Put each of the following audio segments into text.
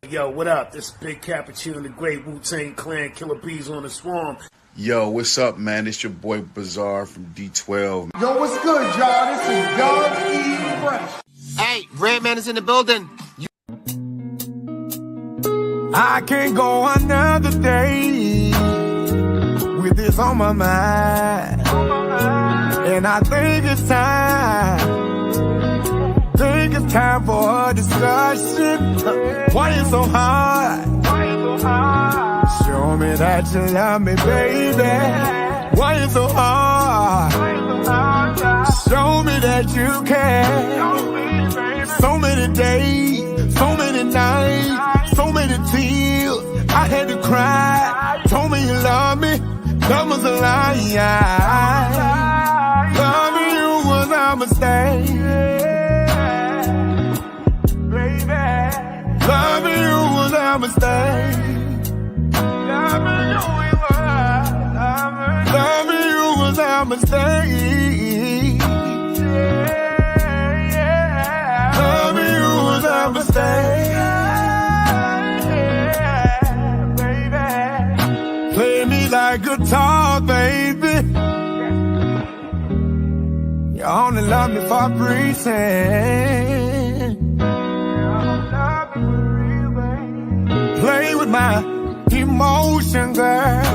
Yo, what up? This is Big Cappuccino and the Great Wu-Tang Clan, Killer Bees on the Swarm. Yo, what's up, man? It's your boy Bizarre from D12. Yo, what's good, y'all? This is Doug E. Fresh. Hey, Redman is in the building. I can't go another day with this on my mind. And I think it's time for a discussion. Why you so hard? Show me that you love me, baby. Why you so hard? Show me that you care. So many days, so many nights, so many tears. I had to cry. Told me you love me. That was a lie. Loving you was a mistake. Loving you was a mistake. Loving you was a mistake. Loving you was a mistake. Play me like guitar, baby. You only love me for breathing. Play with my emotion, girl.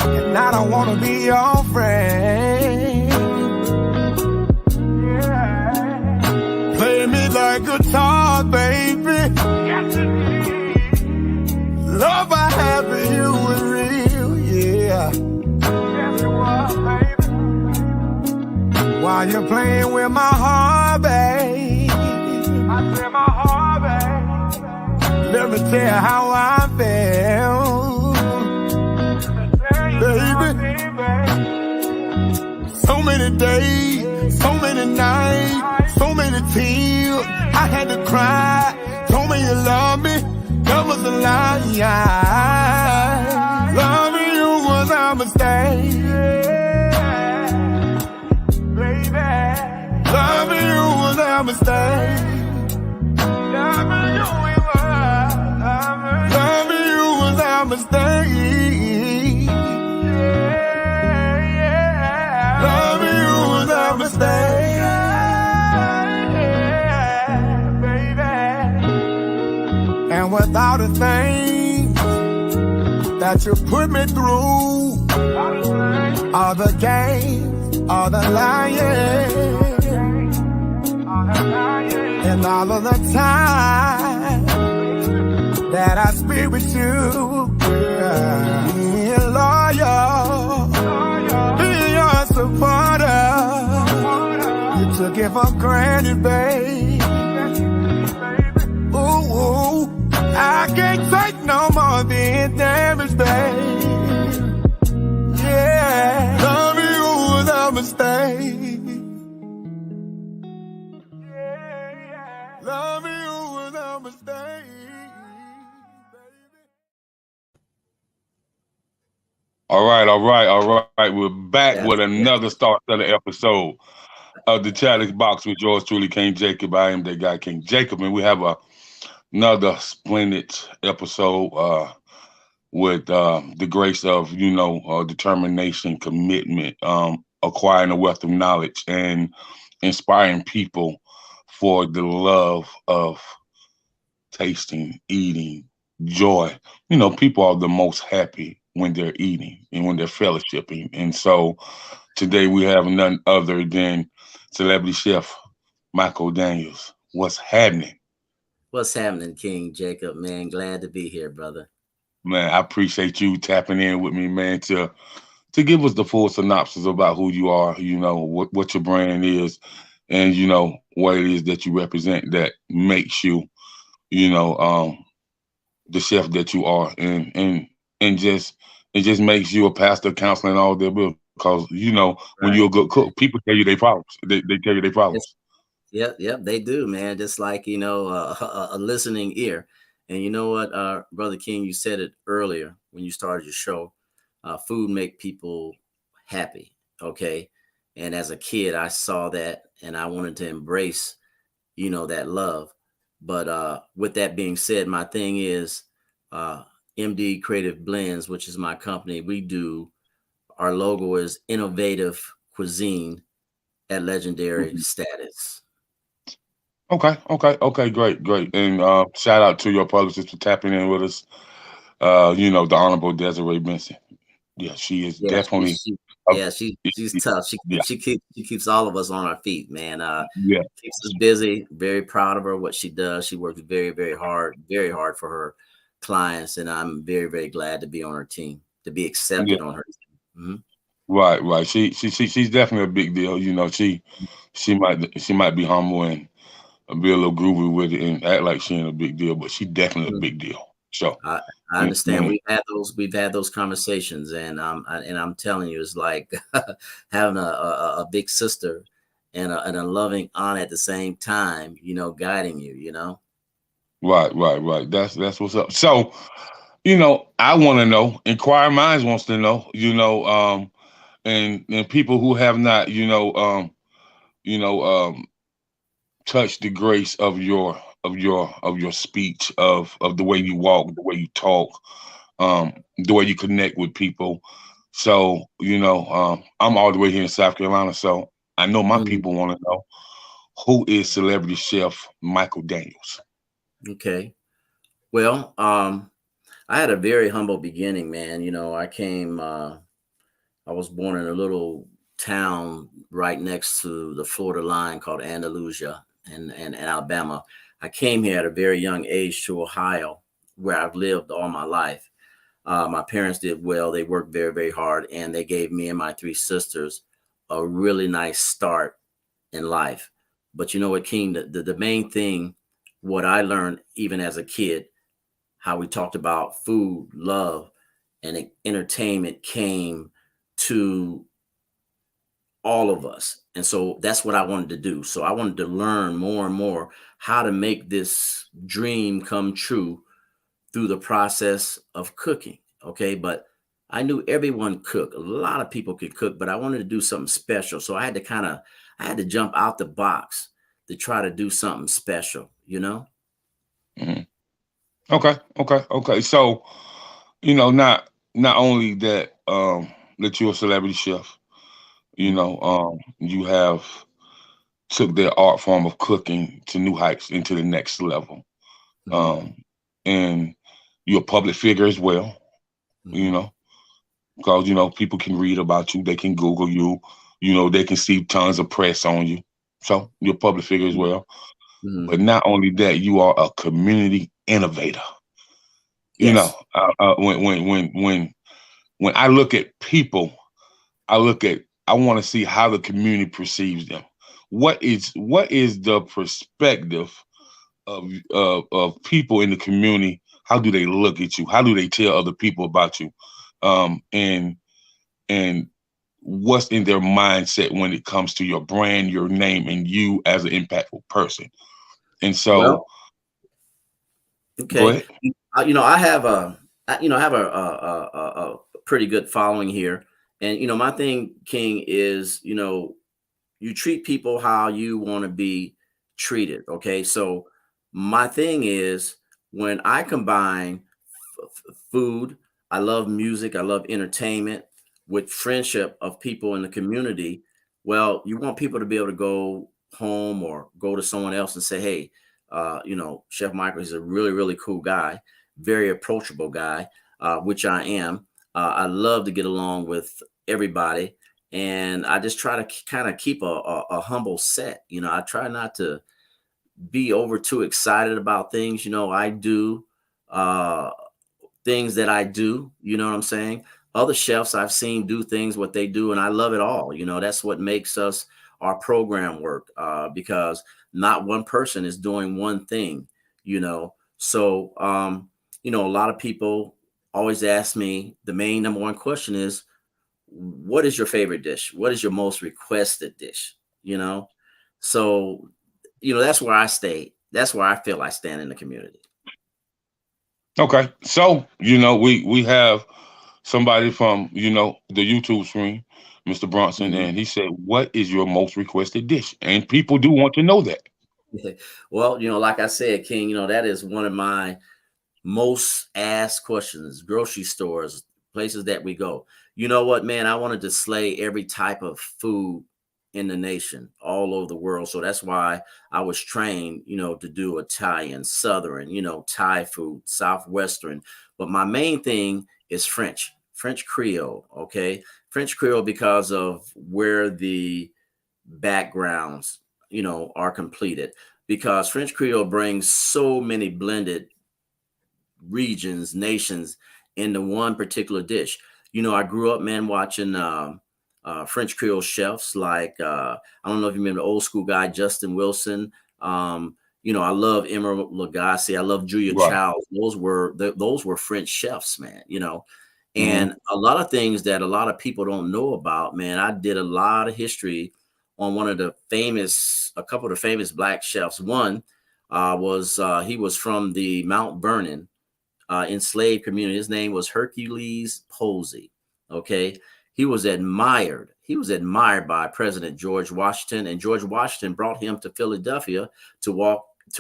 And I don't wanna be your friend. Play me like guitar, baby. Love I have for you is real, yeah. While you're playing with my heart, babe. I feel my heart, babe. Let me tell you how I feel, baby. So many days, so many nights, so many tears. I had to cry. Told me you love me. That was a lie. Loving you was a mistake. Loving you was a mistake. Loving you was a mistake. Loving you was a mistake. And without a thing that you put me through, all the games, all the lying, and all of the time that I spent with you, being loyal, being your supporter, you took it for granted, babe. Ooh, I can't take no more being damaged, babe. Yeah, loving you was a mistake. Loving you was a mistake. All right. We're back with another star-studded episode of the Challenge Box with yours truly, King Jacob. I am that guy, King Jacob, and we have another splendid episode with the grace of, determination, commitment, acquiring a wealth of knowledge, and inspiring people for the love of tasting, eating, joy. People are the most happy when they're eating and when they're fellowshipping. And so today we have none other than celebrity chef Michael Daniels. What's happening? What's happening, King Jacob, man? Glad to be here, brother. Man, I appreciate you tapping in with me, man, to give us the full synopsis about who you are, what your brand is, and, what it is that you represent that makes you, the chef that you are. And just makes you a pastor, counselor, and all that. Because, when you're a good cook, people tell you their problems. They tell you their problems. Yep, they do, man. Just like, a listening ear. And you know what, Brother King, you said it earlier when you started your show. Food make people happy, okay? And as a kid, I saw that and I wanted to embrace, that love. But with that being said, my thing is MD Creative Blends, which is my company. We do, our logo is innovative cuisine at legendary Mhm. status. Okay, great. And shout out to your publicist for tapping in with us. The Honorable Desiree Benson. Yeah, she is Yeah, definitely a, she's tough. yeah, She keeps all of us on our feet, man. yeah, Keeps us busy. Very proud of her, what she does. She works very hard for her clients, and I'm very glad to be on her team, to be yeah. accepted on her team. Mhm. Right. She's definitely a big deal. She might be humble and be a little groovy with it and act like she ain't a big deal, but she definitely a Mhm. big deal. So I, I when, understand. when We've had those conversations, and I'm telling you, it's like having a big sister and a loving aunt at the same time. Guiding you. right. That's what's up. So, I want to know, inquiring minds wants to know, and people who have not, you know, touch the grace of your speech, of the way you walk, the way you talk, the way you connect with people. So, I'm all the way here in South Carolina, so I know my Mhm. people want to know, who is celebrity chef Michael Daniels. Okay. Well, I had a very humble beginning, man. I came. I was born in a little town right next to the Florida line called Andalusia in Alabama. I came here at a very young age to Ohio, where I've lived all my life. My parents did well. They worked very hard, and they gave me and my three sisters a really nice start in life. But you know what, King, the main thing, what I learned even as a kid, how we talked about food, love, and entertainment came to all of us. And so that's what I wanted to do. So I wanted to learn more and more how to make this dream come true through the process of cooking. Okay. But I knew everyone cooked. A lot of people could cook, but I wanted to do something special. So I had to jump out the box to try to do something special. Mhm. Okay. So, not only that you're a celebrity chef, Mhm. you have took their art form of cooking to new heights, into the next level. Mhm. Um, and you're a public figure as well, Mhm. because people can read about you, they can Google you, they can see tons of press on you. So you're a public figure as well. Mhm. But not only that, you are a community innovator. Yes. When I look at people, I want to see how the community perceives them. What is the perspective of people in the community? How do they look at you? How do they tell other people about you? And what's in their mindset when it comes to your brand, your name, and you as an impactful person? And so, Well, go okay. ahead. I have a pretty good following here, and my thing, King, is you treat people how you want to be treated. Okay, so my thing is, when I combine food, I love music, I love entertainment, with friendship of people in the community. Well, you want people to be able to go home or go to someone else and say, hey, Chef Michael is a really cool guy, very approachable guy, which I am. I love to get along with everybody, and I just try to kind of keep a humble set. I try not to be over too excited about things. I do uh, things that I do. You know what I'm saying? Other chefs I've seen do things what they do, and I love it all. That's what makes us our program work, because not one person is doing one thing. So a lot of people always ask me, the main number one question is, what is your favorite dish? What is your most requested dish? You know, so that's where I stay. That's where I feel I stand in the community. Okay, so we have somebody from the YouTube stream, Mr. Bronson, Mhm. and he said, "What is your most requested dish?" And people do want to know that. Well, like I said, King, that is one of my most asked questions. Grocery stores, places that we go. You know what, man? I wanted to slay every type of food in the nation, all over the world. So that's why I was trained, to do Italian, Southern, Thai food, Southwestern. But my main thing is French Creole. Okay. French Creole, because of where the backgrounds, are completed, because French Creole brings so many blended regions, nations into one particular dish. I grew up, man, watching French Creole chefs like I don't know if you remember the old school guy Justin Wilson. I love Emerald Lagasse. I love Julia Right. Childs. Those were French chefs, man. Mhm. And a lot of things that a lot of people don't know about, man. I did a lot of history on a couple of the famous black chefs. One was he was from the Mount Vernon enslaved community. His name was Hercules Posey. Okay. He was admired. He was admired by President George Washington, and George Washington brought him to Philadelphia to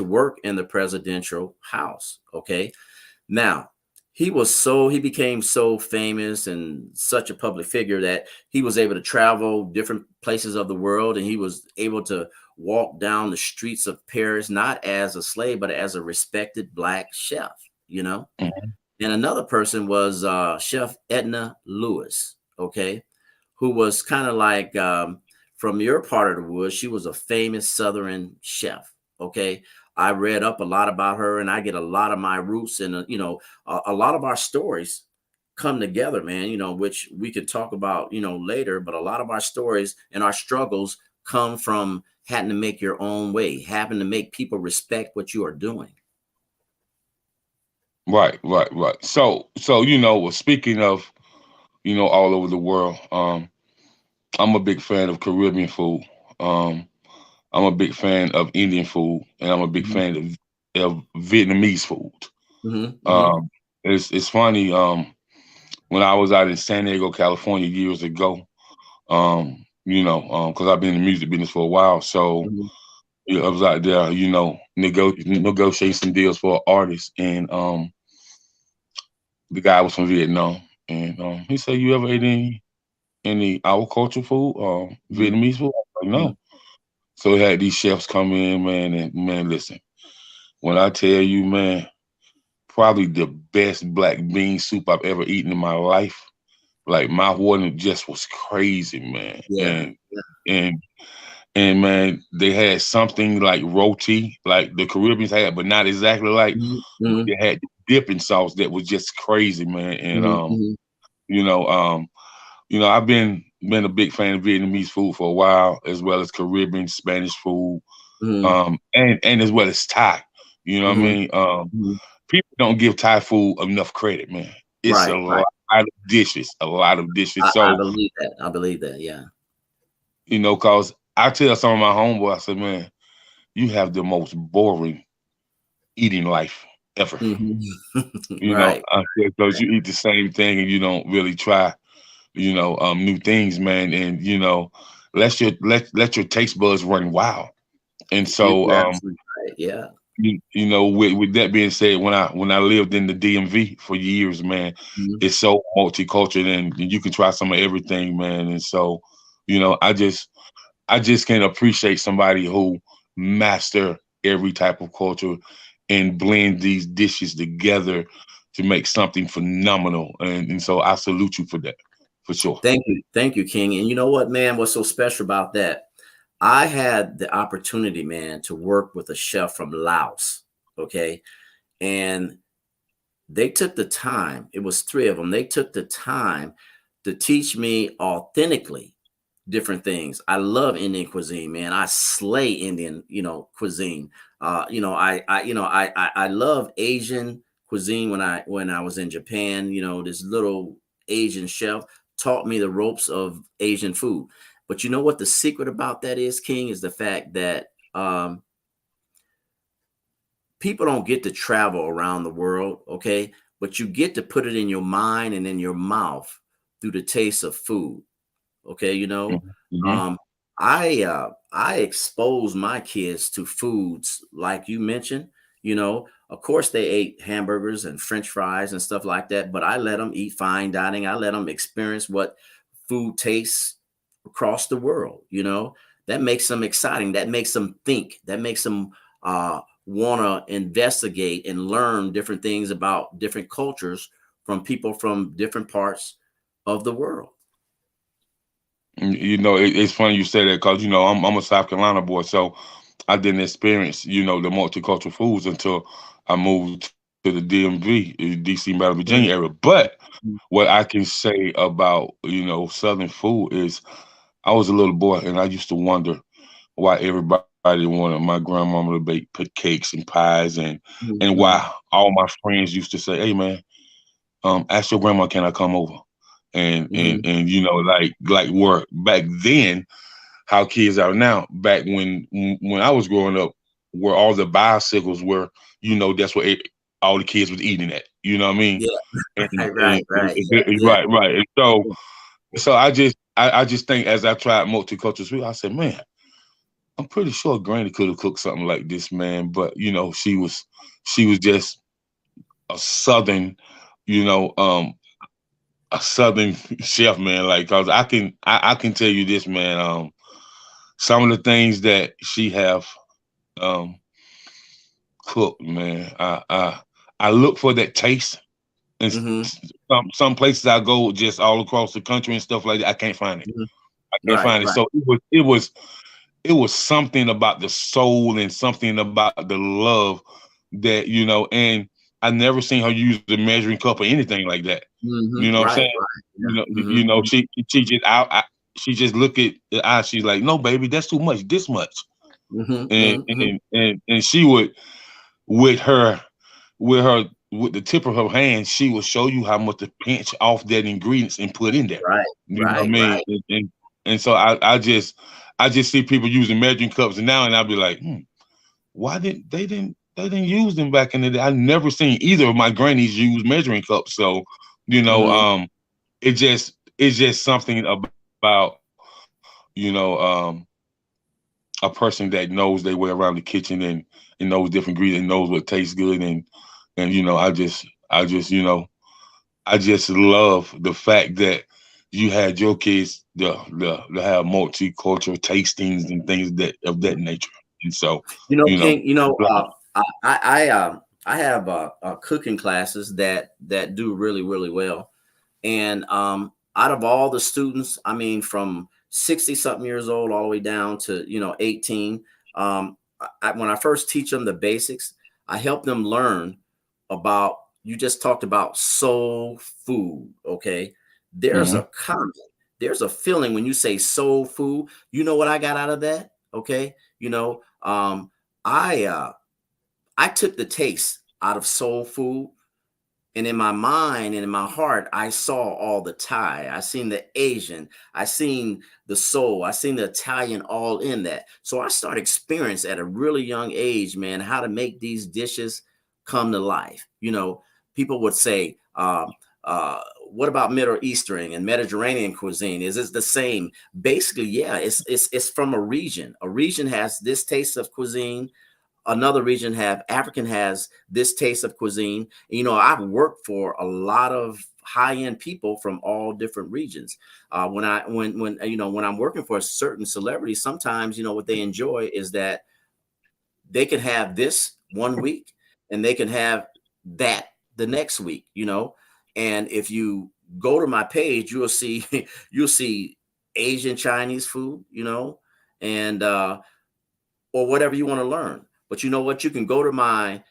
work in the presidential house. Okay. Now, he became so famous and such a public figure that he was able to travel different places of the world, and he was able to walk down the streets of Paris, not as a slave, but as a respected black chef, Mhm. And another person was Chef Edna Lewis, okay, who was kind of like from your part of the woods. She was a famous Southern chef, okay. I read up a lot about her, and I get a lot of my roots, and a lot of our stories come together, man. Which we could talk about, later. But a lot of our stories and our struggles come from having to make your own way, having to make people respect what you are doing. Right, right, right. So well, speaking of all over the world, I'm a big fan of Caribbean food. Um, I'm a big fan of Indian food, and I'm a big Mhm, fan of Vietnamese food. mhm, mhm, Um, it's funny. When I was out in San Diego, California years ago, because I've been in the music business for a while, so mhm, I was out there, negotiating some deals for artists, and the guy was from Vietnam, and he said, "You ever ate any our culture food, mhm, Vietnamese food?" I was like, mhm. "No." So he had these chefs come in, man, and man, listen, when I tell you, man, probably the best black bean soup I've ever eaten in my life. Like my water just was crazy, man. Yeah. And and man, they had something like roti, like the Caribbeans had, but not exactly like. Mhm, But mhm, they had dipping sauce that was just crazy, man. And mhm, mhm, you know, um, I've been a big fan of Vietnamese food for a while, as well as Caribbean, Spanish food, mhm, and as well as Thai. You know what I mhm, mean? mhm. People don't give Thai food enough credit, man. It's a Right, right. lot of dishes, a lot of dishes. I So, believe that. I believe that. Yeah. cause I tell some of my homeboys, I said, man, you have the most boring eating life ever. Mhm. Right. I said, cause you eat the same thing and you don't really try, new things, man. And let your taste buds run wild. And so, You're absolutely right. Yeah. with that being said, when I lived in the DMV for years, man, Mhm. it's so multicultural and you can try some of everything, man. And so, I just can appreciate somebody who master every type of culture and blend these dishes together to make something phenomenal. And so I salute you for that, for sure. Thank you, King. And you know what, man? What's so special about that? I had the opportunity, man, to work with a chef from Laos. Okay. And they took the time, it was three of them. They took the time to teach me authentically different things. I love Indian cuisine, man. I slay Indian, cuisine. I love Asian cuisine when I was in Japan. This little Asian chef taught me the ropes of Asian food. But you know what the secret about that is, King, is the fact that people don't get to travel around the world, okay? But you get to put it in your mind and in your mouth through the taste of food. Okay, Mm-hmm. um, I expose my kids to foods like you mentioned. Of course they ate hamburgers and French fries and stuff like that, but I let them eat fine dining. I let them experience what food tastes across the world. That makes them exciting. That makes them think. That makes them want to investigate and learn different things about different cultures from people from different parts of the world. It's funny you say that because I'm a South Carolina boy, so I didn't experience the multicultural foods until I moved to the DMV, DC, Maryland, Virginia area. But what I can say about Southern food is I was a little boy and I used to wonder why everybody wanted my grandmama to bake cakes and pies and why all my friends used to say, "Hey man, ask your grandma, can I come over?" And like where back then, how kids are now. Back when I was growing up, where all the bicycles were, that's what all the kids was eating at. You know what I mean? Yeah. And, Right. Yeah. right. And so I just think as I tried multicultural food, I said, man, I'm pretty sure Granny could have cooked something like this, man. But she was just a southern, you know, um, a southern chef, man. Like, cause I can tell you this, man. Some of the things that she have um cooked, man. I look for that taste. And some places I go just all across the country and stuff like that, I can't find it. I can't find it. Right. So it was something about the soul and something about the love that and I never seen her use the measuring cup or anything like that. You know what I'm saying? Yeah. She just she just look at the eye. She's like, no, baby, that's too much. This much, and she would with her with her with the tip of her hand, she will show you how much to pinch off that ingredients and put in there. Right. You know what I mean? And so I just see people using measuring cups now, and I'll be like, why they didn't use them back in the day? I never seen either of my grannies use measuring cups. So it's just something about a person that knows their way around the kitchen and knows different ingredients, and knows what tastes good, and I just love the fact that you had your kids to have multicultural tastings and things of that nature. And so, King, I have cooking classes that do really, really well. And out of all the students, I mean, from 60 something years old all the way down to 18, when I first teach them the basics, I help them learn about, you just talked about soul food. Okay, there's a comment, there's a feeling when you say soul food. You know what I got out of that? Okay, I took the taste out of soul food, and in my mind and in my heart, I saw all the Thai. I seen the Asian. I seen the soul. I seen the Italian all in that. So I started experience at a really young age, man, how to make these dishes come to life. People would say, what about Middle Eastern and Mediterranean cuisine? Is it the same? Basically, yeah, it's from a region. A region has this taste of cuisine. Another region African has this taste of cuisine. I've worked for a lot of high-end people from all different regions. When I'm working for a certain celebrity, sometimes, what they enjoy is that they can have this one week and they can have that the next week, and if you go to my page, you'll see Asian Chinese food, and or whatever you want to learn. But you know what? You can go to my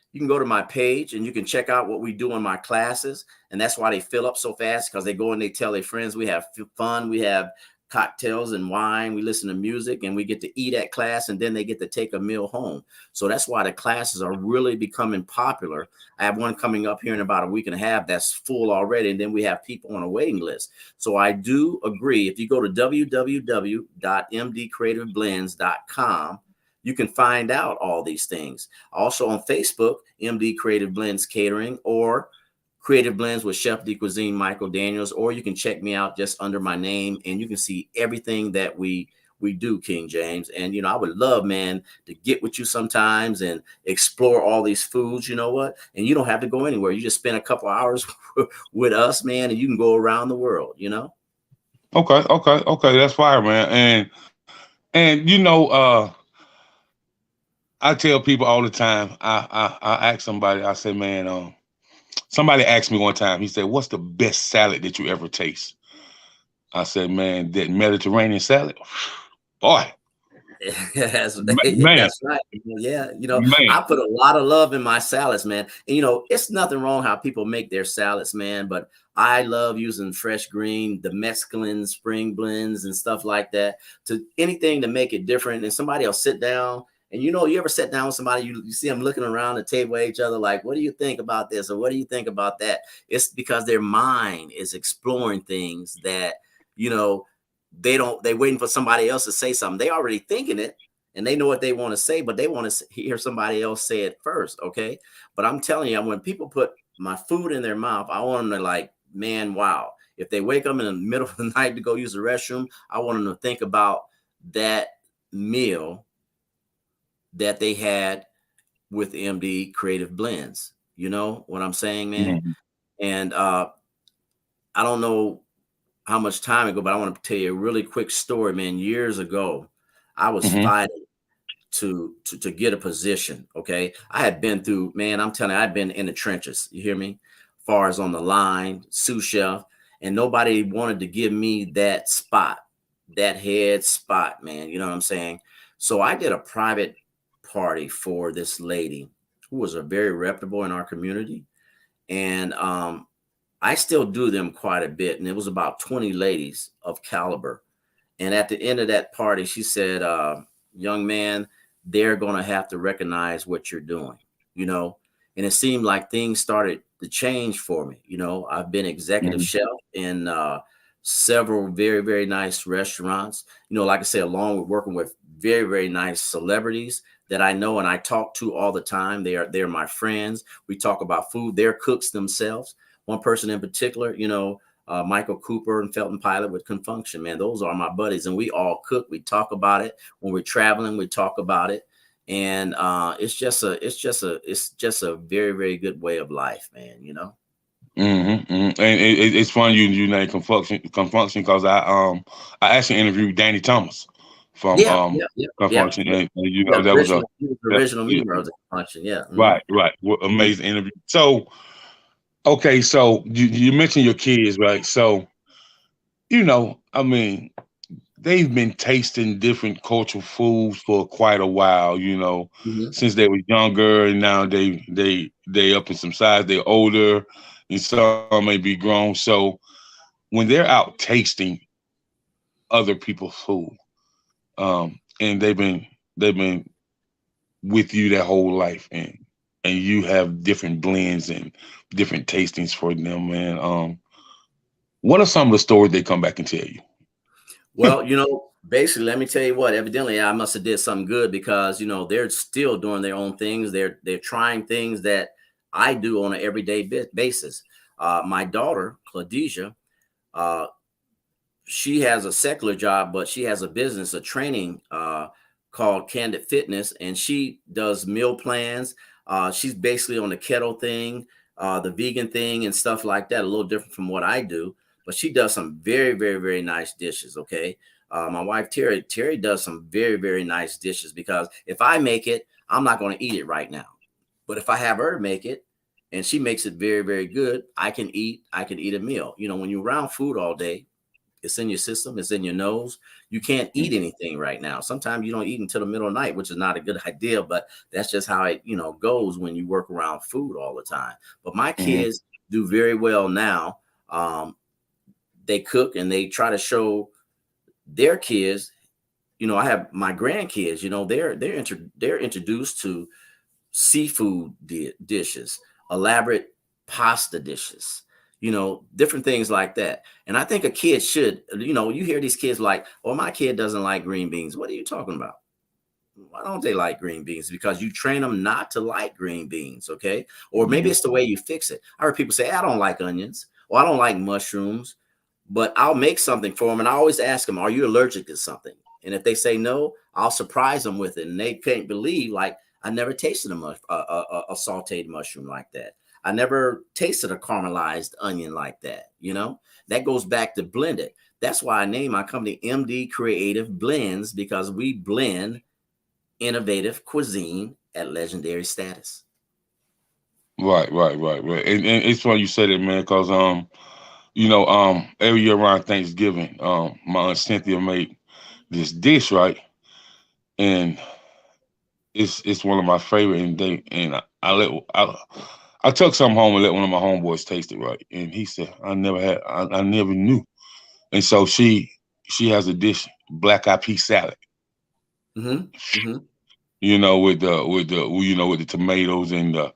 page and you can check out what we do in my classes. And that's why they fill up so fast, because they go and they tell their friends. We have fun. We have cocktails and wine. We listen to music and we get to eat at class, and then they get to take a meal home. So that's why the classes are really becoming popular. I have one coming up here in about a week and a half that's full already. And then we have people on a waiting list. So I do agree. If you go to www.mdcreativeblends.com, you can find out all these things. Also on Facebook, MD Creative Blends Catering, or Creative Blends with Chef de Cuisine Michael Daniels, or you can check me out just under my name, and you can see everything that we we do, King James. And, I would love, man, to get with you sometimes and explore all these foods, you know what? And you don't have to go anywhere. You just spend a couple hours with us, man, and you can go around the world, Okay. That's fire, man. And I tell people all the time. I ask somebody. I say, man, somebody asked me one time. He said, "What's the best salad that you ever taste?" I said, "Man, that Mediterranean salad, boy, that's, man, that's right. Yeah, man." I put a lot of love in my salads, man. And it's nothing wrong how people make their salads, man. But I love using fresh green, the mesclun, spring blends, and stuff like that. To anything to make it different. And somebody will sit down. And you ever sit down with somebody, you see them looking around the table at each other like, what do you think about this? Or what do you think about that? It's because their mind is exploring things that, they waiting for somebody else to say something. They already thinking it and they know what they want to say, but they want to hear somebody else say it first. Okay. But I'm telling you, when people put my food in their mouth, I want them to like, man, wow. If they wake up in the middle of the night to go use the restroom, I want them to think about that meal that they had with MD Creative Blends. You know what I'm saying, man? Mhm. And I don't know how much time ago, but I want to tell you a really quick story, man. Years ago, I was Mhm. fighting to get a position. Okay. I had been through, man, I'm telling you, I've been in the trenches. You hear me? Far as on the line, sous chef, and nobody wanted to give me that spot, that head spot, man. You know what I'm saying? So I did a private party for this lady who was a very reputable in our community. And I still do them quite a bit. And it was about 20 ladies of caliber. And at the end of that party, she said, young man, they're going to have to recognize what you're doing, And it seemed like things started to change for me. I've been executive Mhm. chef in several very, very nice restaurants, like I said, along with working with very, very nice celebrities that I know and I talk to all the time. They're my friends. We talk about food. They're cooks themselves. One person in particular, Michael Cooper and Felton Pilot with Confunction, man. Those are my buddies, and we all cook. We talk about it when we're traveling. We talk about it, and it's just a very, very good way of life, man. And it's fun you name Confunction because I actually interviewed Danny Thomas from Yeah. Confunction, and The that was a original, he was the that, original yeah, member of the Confunction. Yeah. right. What amazing interview. So okay, so you mentioned your kids, right? So I mean, they've been tasting different cultural foods for quite a while, Mhm. since they were younger, and now they up in some size, they're older, and some may be grown. So when they're out tasting other people's food, and they've been with you their whole life, and you have different blends and different tastings for them, man. What are some of the stories they come back and tell you? Well, basically, let me tell you what. Evidently, I must have did something good because they're still doing their own things. They're trying things that I do on an everyday basis. My daughter, Claudia, uh, she has a secular job, but she has a business, a training called Candid Fitness, and she does meal plans. She's basically on the keto thing, the vegan thing, and stuff like that. A little different from what I do, but she does some very, very, very nice dishes. Okay, my wife Terry does some very, very nice dishes because if I make it, I'm not going to eat it right now. But if I have her make it, and she makes it very, very good, I can eat a meal. When you're around food all day, it's in your system, it's in your nose. You can't eat anything right now. Sometimes you don't eat until the middle of the night, which is not a good idea, but that's just how it, goes when you work around food all the time. But my Mhm. kids do very well now. They cook and they try to show their kids. I have my grandkids. They're introduced to seafood dishes, elaborate pasta dishes, different things like that. And I think a kid should, you hear these kids like, oh, my kid doesn't like green beans. What are you talking about? Why don't they like green beans? Because you train them not to like green beans, okay? Or maybe it's the way you fix it. I heard people say, I don't like onions, or I don't like mushrooms, but I'll make something for them. And I always ask them, are you allergic to something? And if they say no, I'll surprise them with it. And they can't believe, like, I never tasted a sauteed mushroom like that. I never tasted a caramelized onion like that. You know, that goes back to blended. That's why I named my company MD Creative Blends, because we blend innovative cuisine at legendary status. Right. And it's funny you said it, man, because every year around Thanksgiving, my Aunt Cynthia made this dish, right? And it's one of my favorite, and I took some home and let one of my homeboys taste it, right? And he said, I never knew. And so she has a dish, black eyed pea salad. You know, with the tomatoes and the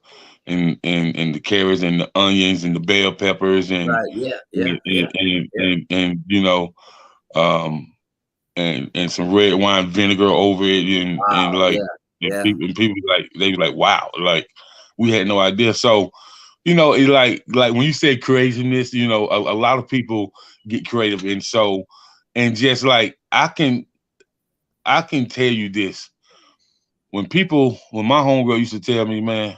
carrots and the onions and the bell peppers and Right. and and some red wine vinegar over it, and like people like they be like, wow, like we had no idea. So it like when you say craziness, a lot of people get creative, and so and just like I can tell you this. When my homegirl used to tell me, man,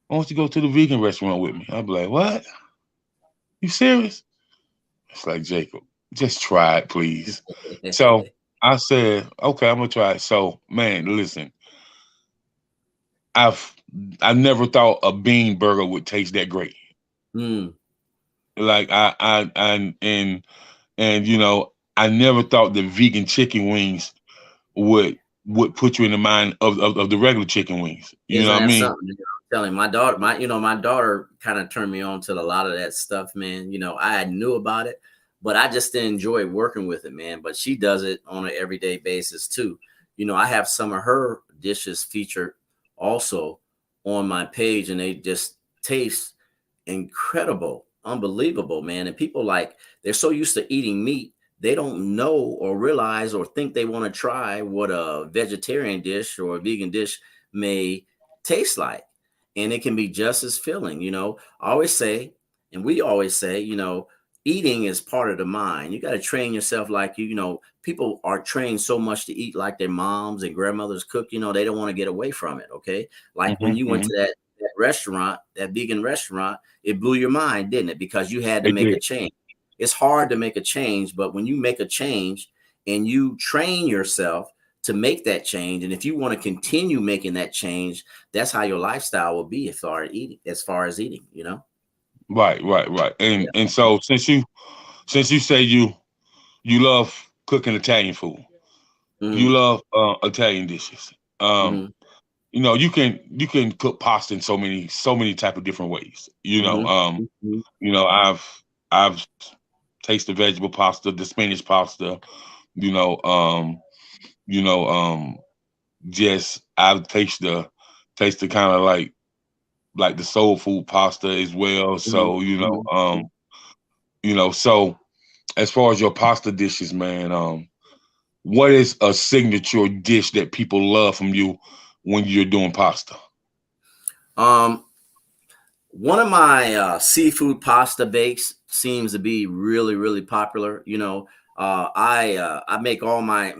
why don't you go to the vegan restaurant with me? I'd be like, what? You serious? It's like, Jacob, just try it, please. So I said, okay, I'm gonna try it. So, man, listen, I've never thought a bean burger would taste that great. Like I never thought the vegan chicken wings would put you in the mind of the regular chicken wings. You know what I mean? Something, I'm telling my daughter kind of turned me on to a lot of that stuff, man. I knew about it, but I just didn't enjoy working with it, man. But she does it on an everyday basis too. I have some of her dishes featured also on my page, and they just taste incredible, unbelievable, man. And people, like, they're so used to eating meat, they don't know or realize or think they want to try what a vegetarian dish or a vegan dish may taste like. And it can be just as filling. I always say, and we always say, eating is part of the mind. You got to train yourself like, people are trained so much to eat like their moms and grandmothers cook, they don't want to get away from it. Okay. Like when you went to that restaurant, that vegan restaurant, it blew your mind, didn't it? Because you had to make a change. It's hard to make a change, but when you make a change and you train yourself to make that change, and if you want to continue making that change, that's how your lifestyle will be as far as eating, Right. And so since you say you love cooking Italian food, you love Italian dishes. You can cook pasta in so many type of different ways. I've tasted vegetable pasta, the spinach pasta. Just I've tasted kind of like the soul food pasta as well. So so as far as your pasta dishes, man, what is a signature dish that people love from you when you're doing pasta? One of my seafood pasta bakes seems to be really, really popular. I make all my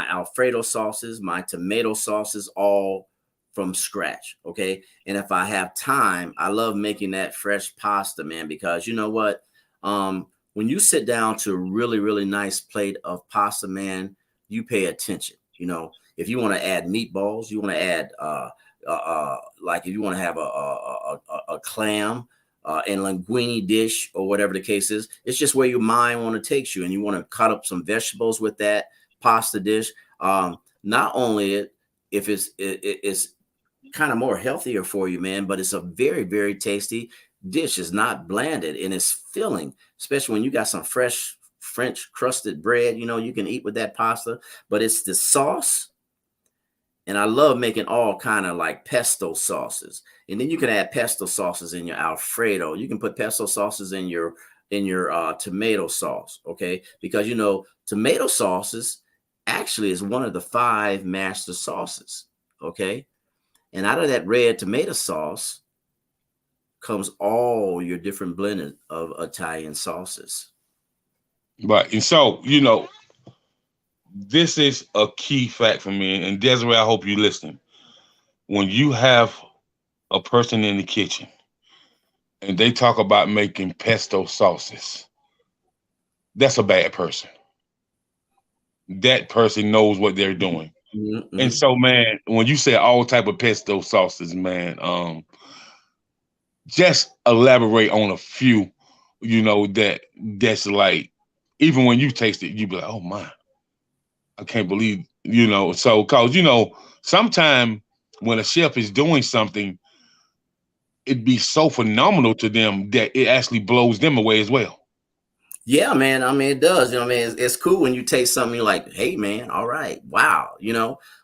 Alfredo sauces, my tomato sauces, all from scratch. Okay. And if I have time, I love making that fresh pasta, man, because you know what? When you sit down to a really, really nice plate of pasta, man, you pay attention. If you want to add meatballs, you want to add, like if you want to have a clam and linguine dish or whatever the case is, it's just where your mind want to take you, and you want to cut up some vegetables with that pasta dish. Not only if it's kind of more healthier for you, man, but it's a very, very tasty dish. It's not blanded and it's filling, especially when you got some fresh French crusted bread, you can eat with that pasta. But it's the sauce. And I love making all kind of like pesto sauces. And then you can add pesto sauces in your Alfredo. You can put pesto sauces in your tomato sauce, okay? Because, tomato sauces actually is one of the 5 master sauces, okay? And out of that red tomato sauce comes all your different blending of Italian sauces. Right. And so, this is a key fact for me, and Desiree, I hope you listen. When you have a person in the kitchen and they talk about making pesto sauces, that's a bad person. That person knows what they're doing. And so, man, when you say all type of pesto sauces, man, just elaborate on a few, that's like, even when you taste it, you be like, oh my, I can't believe, so, cause, sometime when a chef is doing something, it'd be so phenomenal to them that it actually blows them away as well. Yeah, man. I mean, it does. I mean, it's cool when you taste something, you're like, hey, man, all right, wow,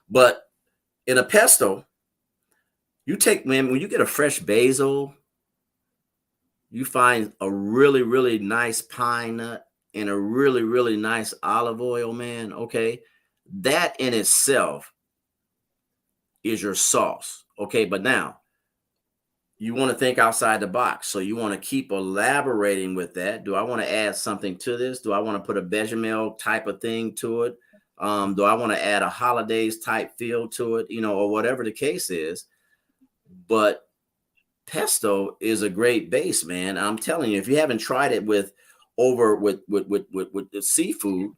But in a pesto, man, when you get a fresh basil, you find a really, really nice pine nut and a really, really nice olive oil, man. Okay. That in itself is your sauce. Okay. But now you want to think outside the box. So you want to keep elaborating with that. Do I want to add something to this? Do I want to put a bechamel type of thing to it? Do I want to add a holidays type feel to it, or whatever the case is? But pesto is a great base, man. I'm telling you, if you haven't tried it with the seafood,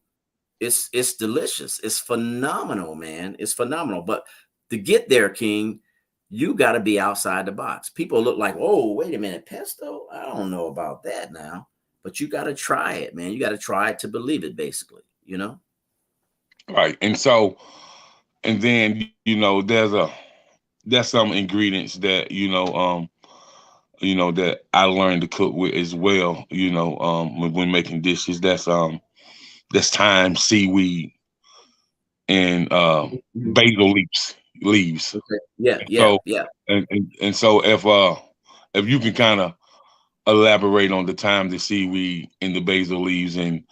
it's delicious. It's phenomenal, man. It's phenomenal. But to get there, King, you got to be outside the box. People look like, oh, wait a minute, pesto? I don't know about that now. But you got to try it, man. You got to try it to believe it, basically, Right. And so, and then, there's some ingredients that, that I learned to cook with as well, when making dishes. That's thyme, seaweed, and basil leaves. Okay. Yeah. And so if you can kind of elaborate on the thyme, the seaweed, and the basil leaves, and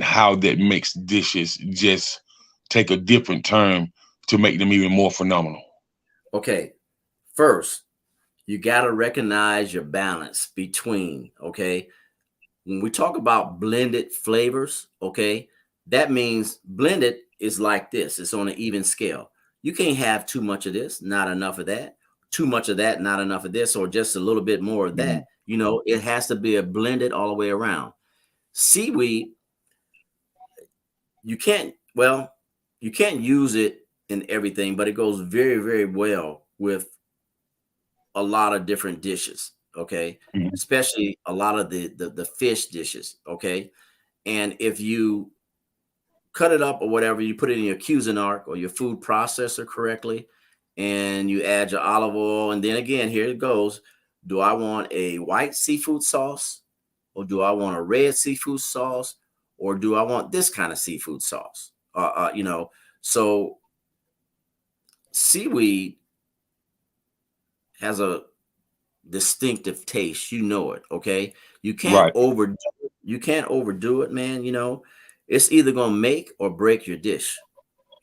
how that makes dishes just take a different turn to make them even more phenomenal. Okay. First, you got to recognize your balance between, okay? When we talk about blended flavors, okay, that means blended is like this. It's on an even scale. You can't have too much of this, not enough of that, too much of that, not enough of this, or just a little bit more of that. It has to be a blended all the way around. Seaweed, you can't use it in everything, but it goes very, very well with a lot of different dishes, okay? Especially a lot of the fish dishes, okay? And if you cut it up or whatever, you put it in your Cuisinart or your food processor correctly, and you add your olive oil, and then again, here it goes. Do I want a white seafood sauce, or do I want a red seafood sauce, or do I want this kind of seafood sauce? So seaweed has a distinctive taste, it. Okay. You can't overdo it. You can't overdo it, man. It's either going to make or break your dish,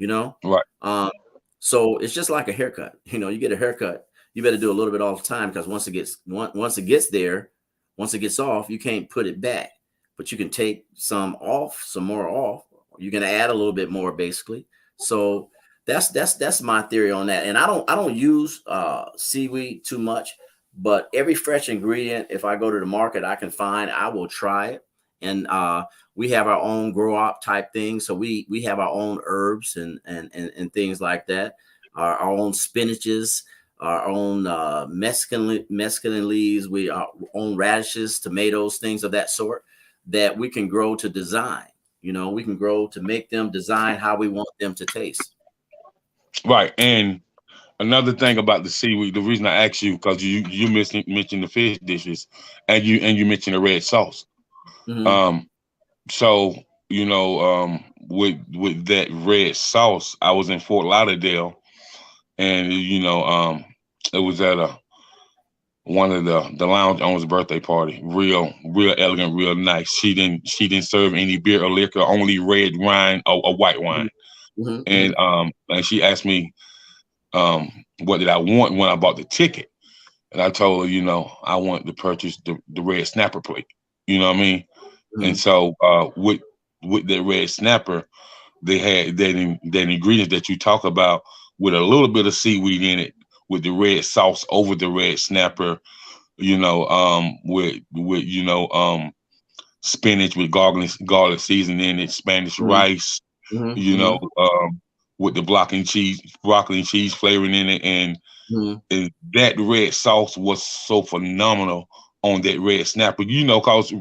Right. So it's just like a haircut. You get a haircut, you better do a little bit all the time, because once it gets off, you can't put it back, but you can take some more off. You're going to add a little bit more, basically. So that's my theory on that. And I don't use seaweed too much, but every fresh ingredient, if I go to the market, I can find, I will try it. And we have our own grow up type thing. So we have our own herbs and things like that. Our own spinaches, our own mesclun leaves, our own radishes, tomatoes, things of that sort that we can grow to design. We can grow to make them design how we want them to taste. Right. And another thing about the seaweed, the reason I asked you, because you mentioned the fish dishes, and you mentioned the red sauce. So with that red sauce, I was in Fort Lauderdale, and it was at one of the lounge owner's birthday party. Real elegant, real nice. She didn't serve any beer or liquor, only red wine or white wine. And she asked me what did I want when I bought the ticket, and I told her, I want to purchase the red snapper plate. You know what I mean? And so with the red snapper, they had that ingredient that you talk about with a little bit of seaweed in it, with the red sauce over the red snapper, with spinach with garlic seasoning in it, Spanish rice, you Mm-hmm. know, with the broccoli and cheese flavoring in it, and that red sauce was so phenomenal on that red snapper. Cause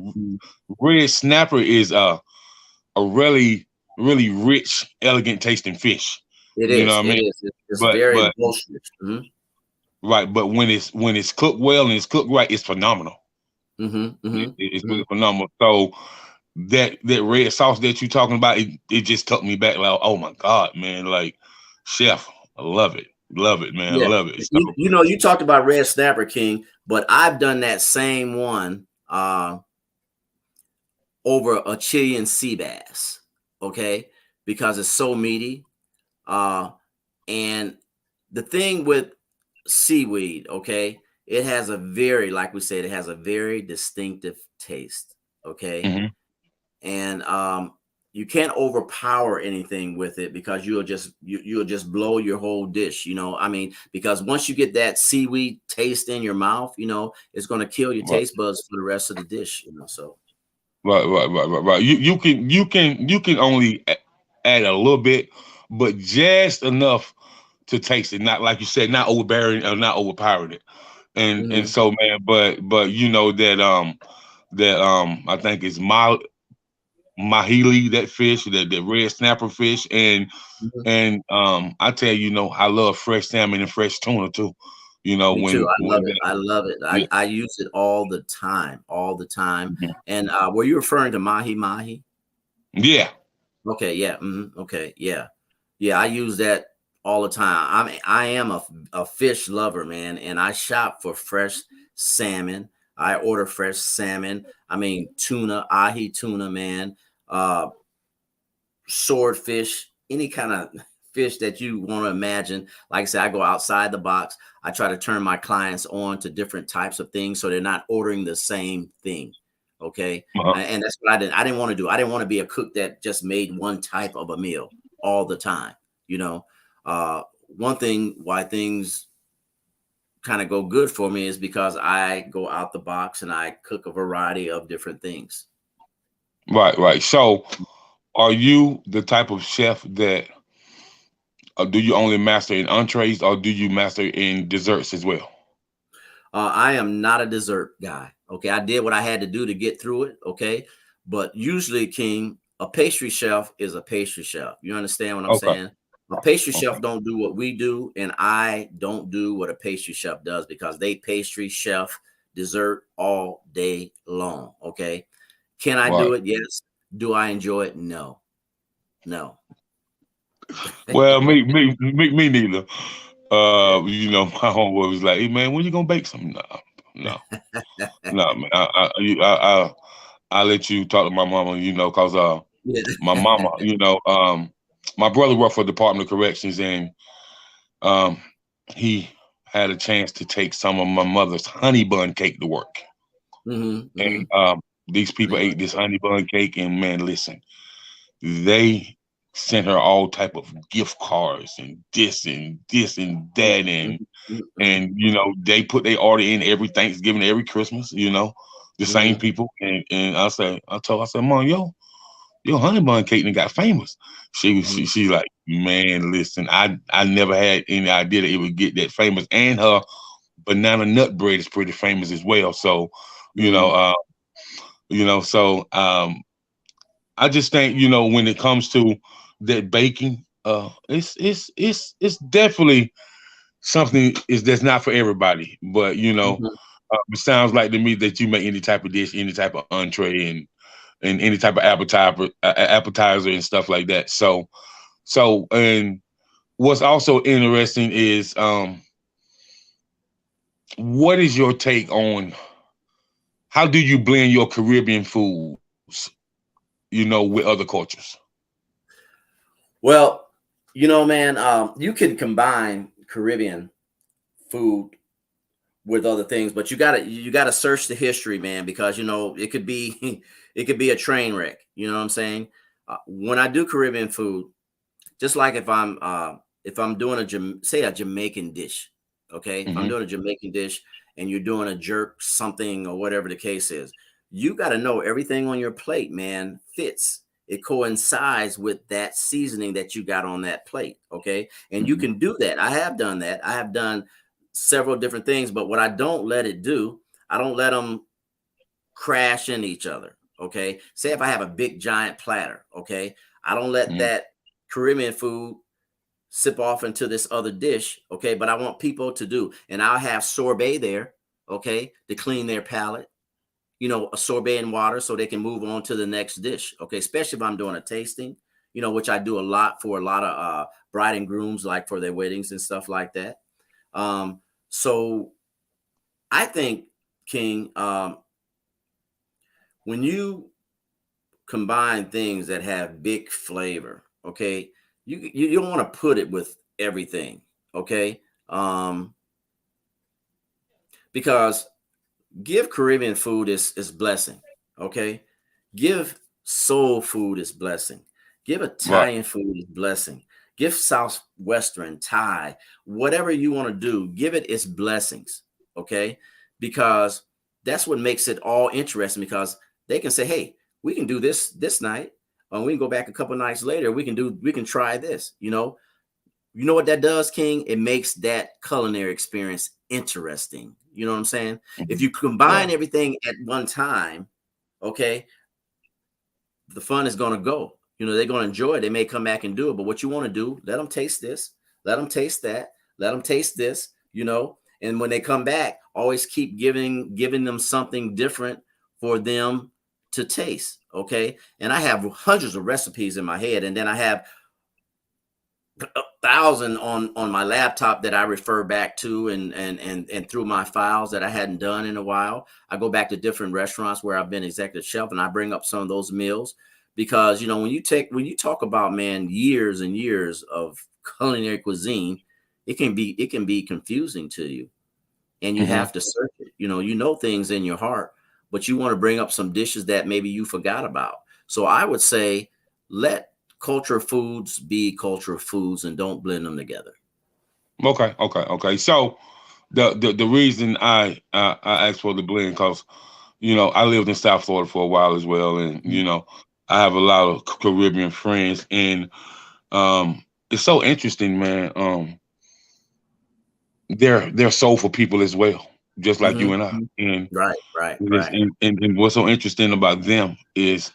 red snapper is a really really rich, elegant tasting fish. It You know is. what I It mean? is. It's But very but boisterous. right, but when it's cooked well and it's cooked right, it's phenomenal. It's really phenomenal. So that red sauce that you're talking about, it just took me back. Like, oh my God, man! Like, chef, I love it, man, Yeah. love it. So You talked about red snapper, King, but I've done that same one over a Chilean sea bass, okay, because it's so meaty. And the thing with seaweed, okay, it has a very, like we said, it has a very distinctive taste, okay, mhm. and you can't overpower anything with it because you'll just blow your whole dish. I mean, because once you get that seaweed taste in your mouth, it's going to kill your Right, taste buds for the rest of the dish. So right. You can only add a little bit, but just enough to taste it. Not like you said, not overbearing or not overpowering it. And mhm. so, man, but that I think it's Mahi, that fish, that red snapper fish, Mhm. and I tell you, I love fresh salmon and fresh tuna too. Me too. I love When it. I love it. yeah, I use it all the time, all the time. mhm. And were you referring to Mahi Mahi? Yeah, Okay, yeah. Okay, yeah. Yeah, I use that all the time. I am a fish lover, man, and I shop for fresh salmon. I order fresh salmon. I mean, tuna, ahi tuna, man. Uh, swordfish, any kind of fish that you want to imagine. Like I said, I go outside the box. I try to turn my clients on to different types of things so they're not ordering the same thing. Okay. uh-huh. And that's what I didn't. I didn't want to do. I didn't want to be a cook that just made one type of a meal all the time. You know, one thing why things kind of go good for me is because I go out the box and I cook a variety of different things. Right. So, are you the type of chef that do you only master in entrees or do you master in desserts as well? I am not a dessert guy. Okay. I did what I had to do to get through it. Okay. But usually, King, a pastry chef is a pastry chef. You understand what I'm Okay. saying? A pastry Okay. chef don't do what we do, and I don't do what a pastry chef does because they pastry chef dessert all day long. Okay. Can I Right. do it? Yes. Do I enjoy it? No. No. Well, me neither. My homeboy was like, "Hey, man, when you gonna bake something?" No, no, man. I let you talk to my mama, cause Yeah. my mama, my brother worked for the Department of Corrections, and um, he had a chance to take some of my mother's honey bun cake to work, Hmm. and Hmm. these people ate this honey bun cake, and man, listen, they sent her all type of gift cards and this and that, and they put their order in every Thanksgiving, every Christmas, the same Hmm. people, and I said, Mom, your honey bun cake done got famous. She like, man, listen, I never had any idea that it would get that famous, and her banana nut bread is pretty famous as well. So, you know, Hmm. uh, so I just think, when it comes to that baking, it's definitely something is that's not for everybody. But Hmm. it sounds like to me that you make any type of dish, any type of entree, and any type of appetizer and stuff like that. And what's also interesting is what is your take on how do you blend your Caribbean foods, with other cultures? Well, man, you can combine Caribbean food with other things, but you gotta search the history, man, because it could be it could be a train wreck. You know what I'm saying? when I do Caribbean food, just like if I'm doing a Jamaican dish, okay? If I'm doing a Jamaican dish and you're doing a jerk something or whatever the case is, you got to know everything on your plate, man, fits. It coincides with that seasoning that you got on that plate, okay? And you can do that. I have done that. I have done several different things, but what I don't let it do, I don't let them crash into each other, okay? Say if I have a big giant platter, okay? I don't let that Caribbean food sip off into this other dish, okay? But I want people to do, and I'll have sorbet there, okay, to clean their palate. You know, a sorbet in water so they can move on to the next dish, okay? Especially if I'm doing a tasting, you know, which I do a lot for a lot of bride and grooms, like for their weddings and stuff like that. So I think, King, when you combine things that have big flavor, okay, you don't want to put it with everything, okay? Because give Caribbean food is blessing, okay? Give soul food is blessing. Give Italian food is blessing. Give Southwestern, Thai, whatever you want to do, give it its blessings, okay? Because that's what makes it all interesting, because they can say, hey, we can do this night, or we can go back a couple nights later, we can try this, you know? You know what that does, King? It makes that culinary experience interesting. You know what I'm saying? If you combine everything at one time, okay, the fun is going to go. You know, they're going to enjoy it. They may come back and do it, but what you want to do, let them taste this, let them taste that, let them taste this, you know, and when they come back, always keep giving them something different for them to taste, okay? And I have hundreds of recipes in my head, and then I have 1,000 on my laptop that I refer back to and through my files that I hadn't done in a while. I go back to different restaurants where I've been executive chef, and I bring up some of those meals, because, you know, when you talk about, man, years and years of culinary cuisine, it can be confusing to you, and you have to search it. You know things in your heart, but you want to bring up some dishes that maybe you forgot about. So I would say, let culture foods be culture foods and don't blend them together. Okay. So the reason I asked for the blend, because, you know, I lived in South Florida for a while as well, and you know, I have a lot of Caribbean friends, and it's so interesting, man. They're soulful people as well, just like you and I. And right. And what's so interesting about them is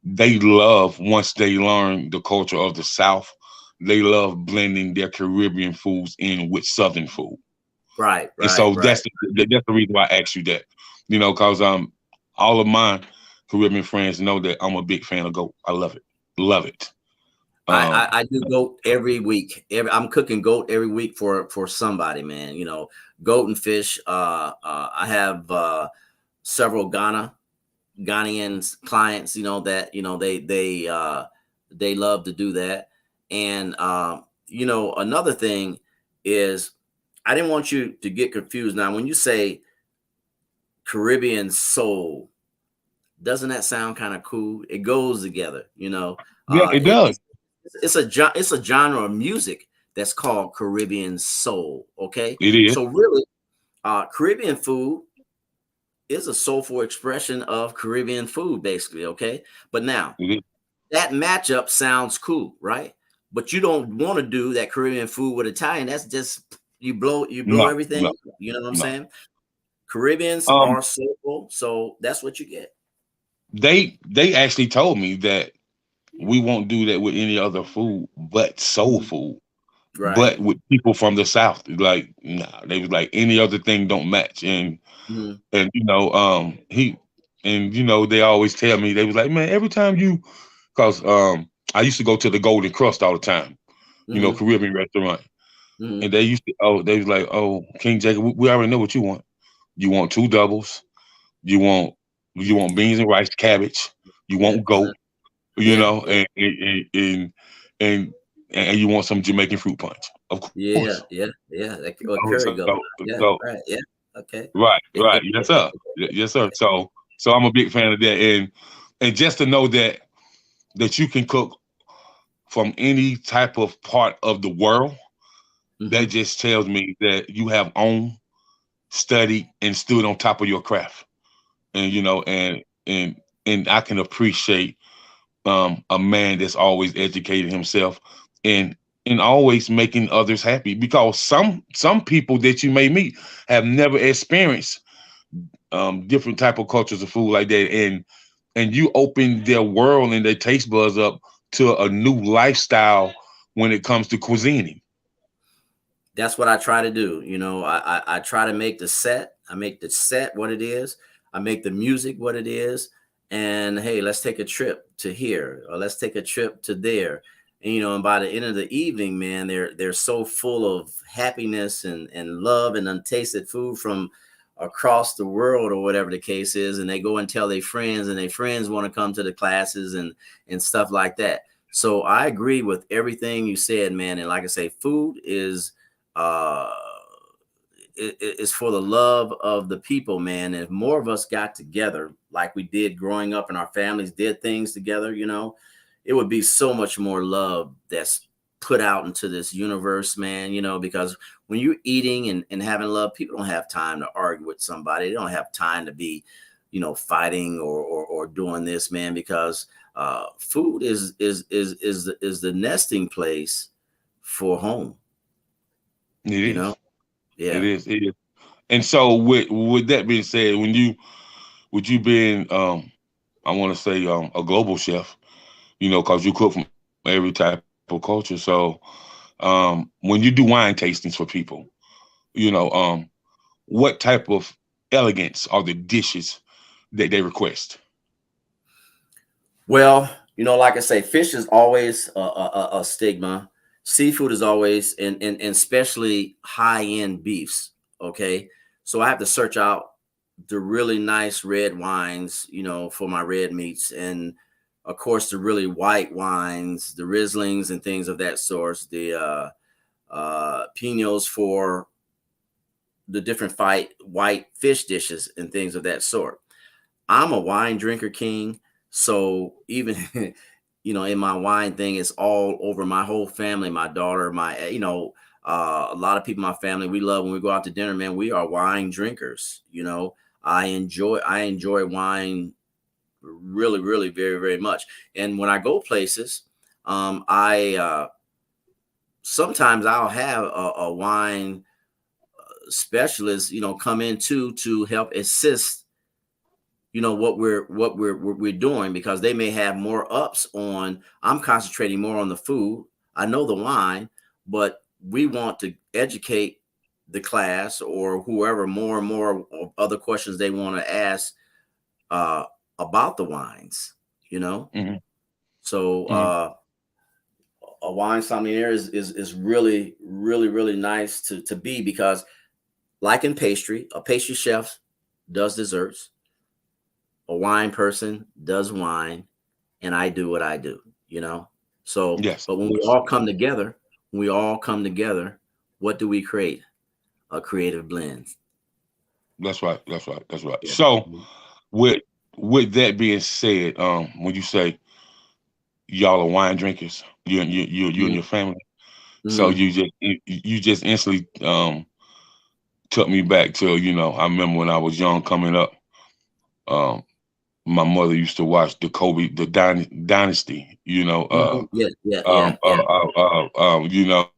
they love, once they learn the culture of the South, they love blending their Caribbean foods in with Southern food. Right. And so that's the reason why I asked you that, you know, because all of my Caribbean friends know that I'm a big fan of goat. I love it. I do goat every week. I'm cooking goat every week for somebody, man. You know, goat and fish. I have several Ghanaian clients, you know, that, you know, they love to do that. And you know, another thing is, I didn't want you to get confused. Now, when you say Caribbean soul, doesn't that sound kind of cool? It goes together, you know. Yeah, it does. It's a genre of music that's called Caribbean soul. Okay, It is. So really, Caribbean food is a soulful expression of Caribbean food, basically. Okay, but now that matchup sounds cool, right? But you don't want to do that Caribbean food with Italian. That's just you blow everything. No, you know what I'm saying? Caribbeans are soulful, so that's what you get. They actually told me that we won't do that with any other food but soul food. Right. But with people from the South, like, nah, they was like, any other thing don't match. And and you know, you know, they always tell me, they was like, man, every time because I used to go to the Golden Crust all the time, you know, Caribbean restaurant. And they was like, oh, King Jacob, we already know what you want. You want 2 doubles, you want beans and rice, cabbage, you want goat, you know, and you want some Jamaican fruit punch, of course. Yeah. That curry goat. Right. Yeah. Okay. Right. Yes, sir. Yes, sir. So I'm a big fan of that, and just to know that that you can cook from any type of part of the world, that just tells me that you have owned, studied, and stood on top of your craft. And and I can appreciate a man that's always educated himself and always making others happy, because some people that you may meet have never experienced different type of cultures of food like that, and you open their world and their taste buds up to a new lifestyle when it comes to cuisining. That's what I try to do. I try to make the set. I make the set what it is. I make the music what it is. And hey, let's take a trip to here, or let's take a trip to there. And by the end of the evening, man, they're so full of happiness and love and untasted food from across the world, or whatever the case is. And they go and tell their friends, and their friends want to come to the classes and stuff like that. So I agree with everything you said, man. And like I say, food is it's for the love of the people, man. And if more of us got together like we did growing up, and our families did things together, it would be so much more love that's put out into this universe, man. Because when you're eating and having love, people don't have time to argue with somebody. They don't have time to be, fighting or doing this, man, because food is the nesting place for home. It is. Yeah. It is. And so with that being said, with you being I want to say a global chef, because you cook from every type of culture. So when you do wine tastings for people, what type of elegance are the dishes that they request? Well, like I say, fish is always a stigma. Seafood is always, and especially high-end beefs. Okay. So I have to search out the really nice red wines, for my red meats. And of course, the really white wines, the Rieslings and things of that sort, the Pinots for the different white fish dishes and things of that sort. I'm a wine drinker, King. So even, in my wine thing, it's all over my whole family, my daughter, a lot of people in my family, we love when we go out to dinner, man, we are wine drinkers. I enjoy wine really, really very, very much. And when I go places, I sometimes I'll have a wine specialist, come in to help assist, what we're doing, because they may have more ups on. I'm concentrating more on the food. I know the wine, but we want to educate the class or whoever more and more other questions they want to ask about the wines, Mm-hmm. So a wine sommelier is really, really, really nice to be, because like in pastry, a pastry chef does desserts, a wine person does wine, and I do what I do, So, Yes. but when we all come together, what do we create? A creative blend. That's right. Yeah. So Mhm. with that being said, when you say y'all are wine drinkers, you and your family, so Mhm. you just instantly took me back to, I remember when I was young coming up, um, my mother used to watch the Dynasty, Mhm. Yeah. um, uh, you know,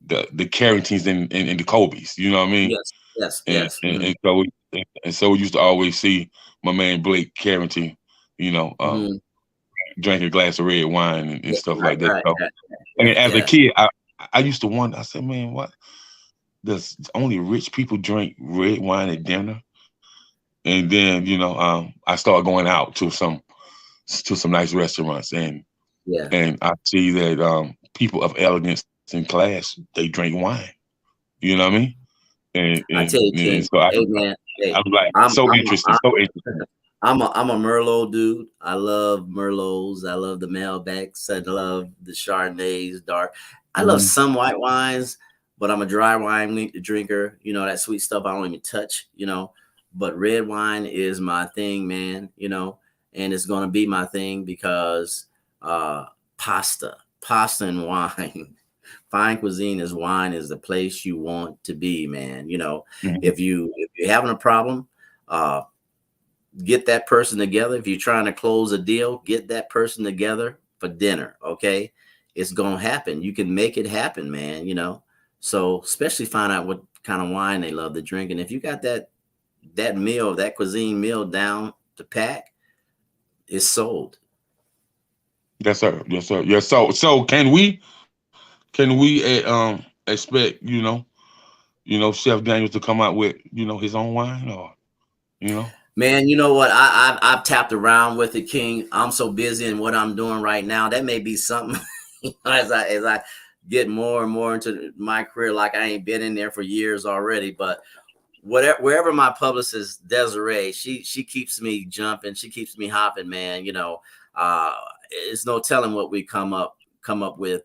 the Carringtons and the Colbys, you know what I mean? Yes. And so we used to always see my man Blake Carrington, you know, um, Mhm. drink a glass of red wine and Yeah, stuff like that. right. So, and as a Yeah. kid, I used to wonder. I said, man, what does only rich people drink red wine at dinner? And then I started going out to some nice restaurants, Yeah. and I see that people of elegance and class, they drink wine. You know what I mean? I tell you, And King. so Hey, man. Hey, I'm like, I'm so I'm interesting, so interesting. I'm a Merlot dude. I love Merlots. I love the Malbecs. I love the Chardonnays, dark. I love Mhm. some white wines, but I'm a dry wine drinker. That sweet stuff I don't even touch. But red wine is my thing, man. and it's going to be my thing because pasta and wine. Fine cuisine is wine is the place you want to be, man. If you're having a problem, get that person together. If you're trying to close a deal, get that person together for dinner. Okay. It's going to happen. You can make it happen, man. So especially find out what kind of wine they love to drink. And if you got that meal, that cuisine meal down to pack, it's sold. Yes, sir. Yes, sir. Yes. So can we expect, Chef Daniels to come out with, his own wine or, Man, you know what? I've tapped around with it, King. I'm so busy in what I'm doing right now. That may be something as I get more and more into my career, like I ain't been in there for years already. But wherever my publicist Desiree, she keeps me jumping, she keeps me hopping, man. It's no telling what we come up with,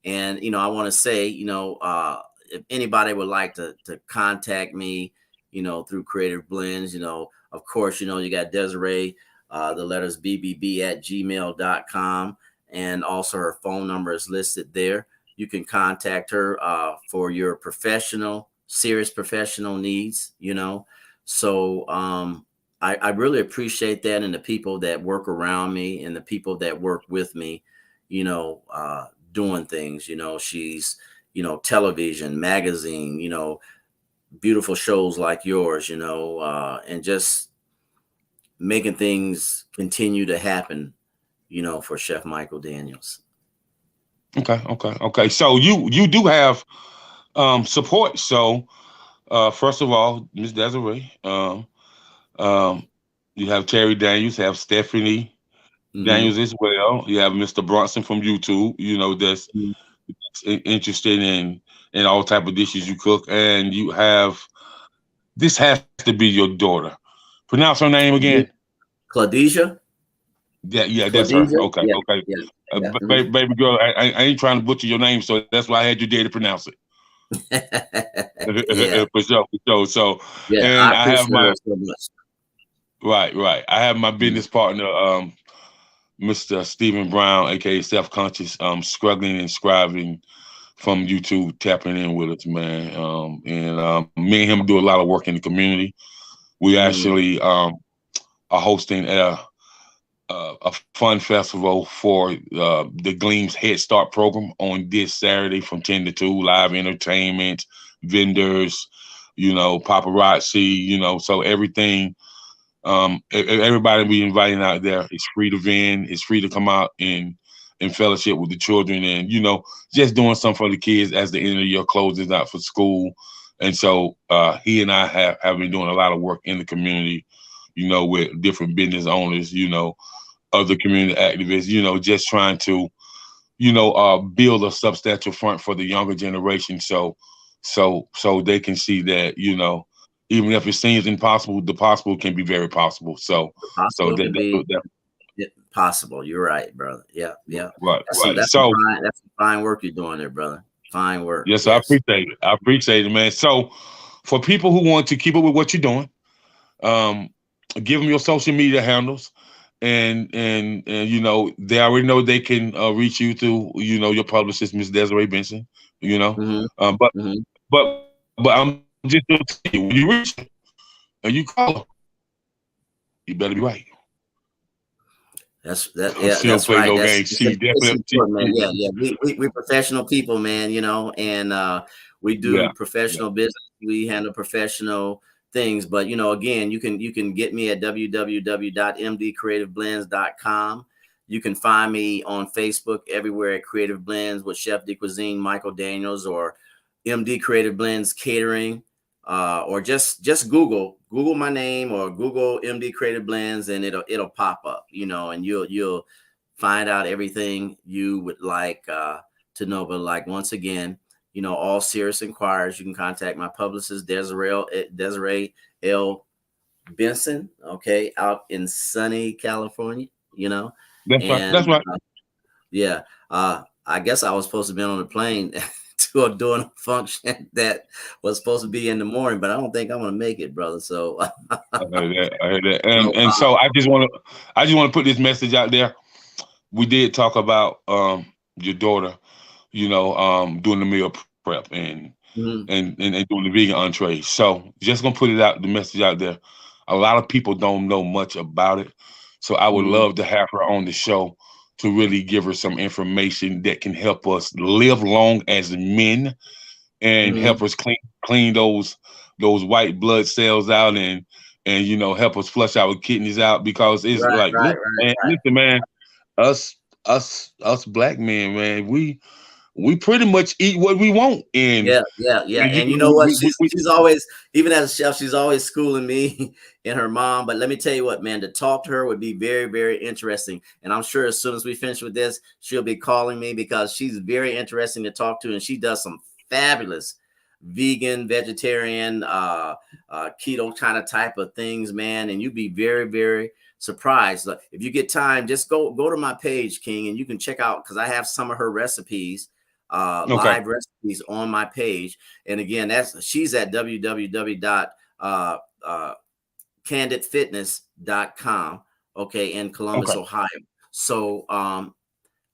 And I want to say, if anybody would like to contact me, through Creative Blends, of course, you got Desiree, the letters bbb@gmail.com, and also her phone number is listed there. You can contact her for your serious professional needs, So I really appreciate that, and the people that work around me and the people that work with me, doing things, she's, television, magazine, beautiful shows like yours, and just making things continue to happen, for Chef Michael Daniels. Okay. So you do have support. So first of all, Miss Desiree, you have Terry Daniels, have Stephanie Daniels as well. You have Mr. Bronson from YouTube, that's interested in all type of dishes you cook, and you have, this has to be your daughter. Pronounce her name again. Claudia. Yeah, that's her. Okay, yeah, okay. Yeah. Baby girl, I ain't trying to butcher your name, so that's why I had you there to pronounce it. Yeah. For sure. So, Yeah, and I I have appreciate her so much. right. I have my business partner, Mr. Stephen Brown, aka Self-Conscious, struggling and scribing from YouTube, tapping in with us, man. And me and him do a lot of work in the community. We actually are hosting a fun festival for the Gleam's Head Start program on this Saturday from 10 to 2, live entertainment, vendors, paparazzi, so everything. Everybody we inviting out there is free to vend. It's free to come out and fellowship with the children, and just doing something for the kids as the end of the year closes out for school. And so he and I have been doing a lot of work in the community, with different business owners, other community activists, just trying to, build a substantial front for the younger generation, so they can see that, even if it seems impossible, the possible can be very possible. So that possible. You're right, brother. Yeah. Right. That's some fine work you're doing there, brother. Fine work. Yes, I appreciate it, man. So for people who want to keep up with what you're doing, give them your social media handles, and they already know they can reach you through your publicist, Miss Desiree Benson. But I'm just gonna tell you, when you reach her and you call her, you better be right. That's right. That's important, yeah. We professional people, man. And we do professional business. We handle professional things. But again, you can get me at www.mdcreativeblends.com. You can find me on Facebook everywhere at Creative Blends with Chef de Cuisine Michael Daniels, or MD Creative Blends Catering, or just Google my name, or Google MD Creative Blends, and it'll pop up, and you'll find out everything you would like to know. But like, once again, all serious inquiries, you can contact my publicist, Desiree L. Benson, okay, out in sunny California, That's right. Yeah. I guess I was supposed to be on the plane to doing a function that was supposed to be in the morning, but I don't think I'm gonna make it, brother. So, I heard that. I heard that. so, And so I just want to put this message out there. We did talk about your daughter, doing the meal prep and mhm, and doing the vegan entree. So just gonna put the message out there. A lot of people don't know much about it. So I would mhm, love to have her on the show to really give her some information that can help us live long as men and mhm. help us clean those white blood cells out and help us flush our kidneys out because it's Right, like right, right, right. listen man, us black men, man, we pretty much eat what we want Yeah, yeah, yeah. and And you know what? we She's always, even as a chef, she's always schooling me and her mom. But let me tell you what, man, to talk to her would be very, very interesting. And I'm sure as soon as we finish with this, she'll be calling me because she's very interesting to talk to, and she does some fabulous vegan, vegetarian, keto kind of type of things, man. And you'd be very, very surprised. Like, if you get time, just go to my page, King, and you can check out because I have some of her recipes, okay. live recipes on my page. And again, she's at www.candidfitness.com, okay, in Columbus, Okay. Ohio. So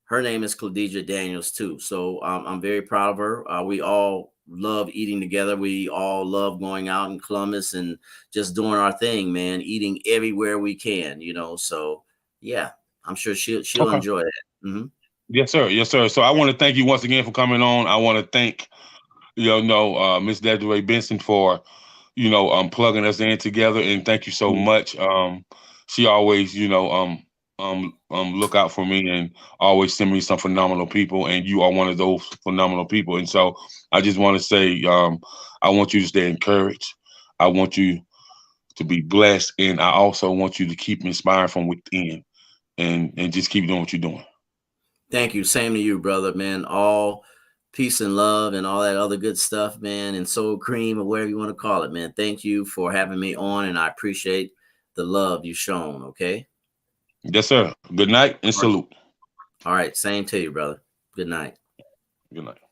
her name is Khadijah Daniels too. So I'm very proud of her. We all love eating together. We all love going out in Columbus and just doing our thing, man, eating everywhere we can, So yeah, I'm sure she'll Okay. enjoy that. Mhm. Yes, sir. Yes, sir. So I want to thank you once again for coming on. I want to thank Miss Desiree Benson for plugging us in together, and thank you so much. She always look out for me and always send me some phenomenal people, and you are one of those phenomenal people. And so I just want to say I want you to stay encouraged. I want you to be blessed, and I also want you to keep inspired from within, and just keep doing what you're doing. Thank you. Same to you, brother, man. All peace and love and all that other good stuff, man, and soul cream or whatever you want to call it, man. Thank you for having me on, and I appreciate the love you've shown, okay? Yes, sir. Good night and All right. salute. All right. Same to you, brother. Good night. Good night.